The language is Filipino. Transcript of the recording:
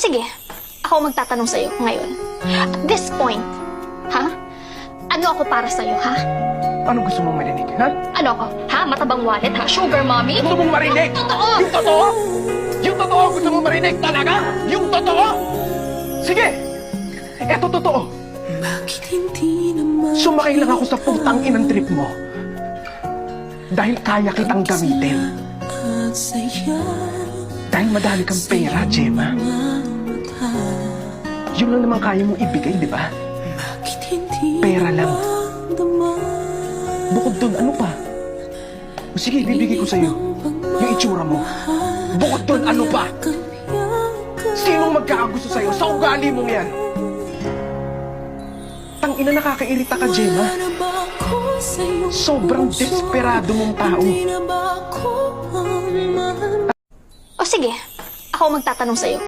sige, ako magtatanong sa'yo ngayon. At this point, ha? Ano ako para sa'yo, ha? Anong gusto mong marinig, ha? Ano ako? Ha? Matabang wallet, ha? Sugar mommy? Gusto mong marinig? Totoo! Yung totoo? Yung totoo gusto mong marinig talaga? Yung totoo? Sige! Eto totoo. Sumakay lang ako sa putang inang trip mo. Dahil kaya kitang gamitin. Dahil madali kang pera, Gemma. Yun lang naman kaya mong ibigay, di ba? Pera lang. Bukod dun, ano pa? O sige, bibigay ko sa'yo yung itsura mo. Bukod dun, ano pa? Sinong magkakagusto sa'yo sa ugali mong yan? Tangina, nakakairita ka, Gemma. Sobrang desperado mong tao. O sige, ako magtatanong sa'yo.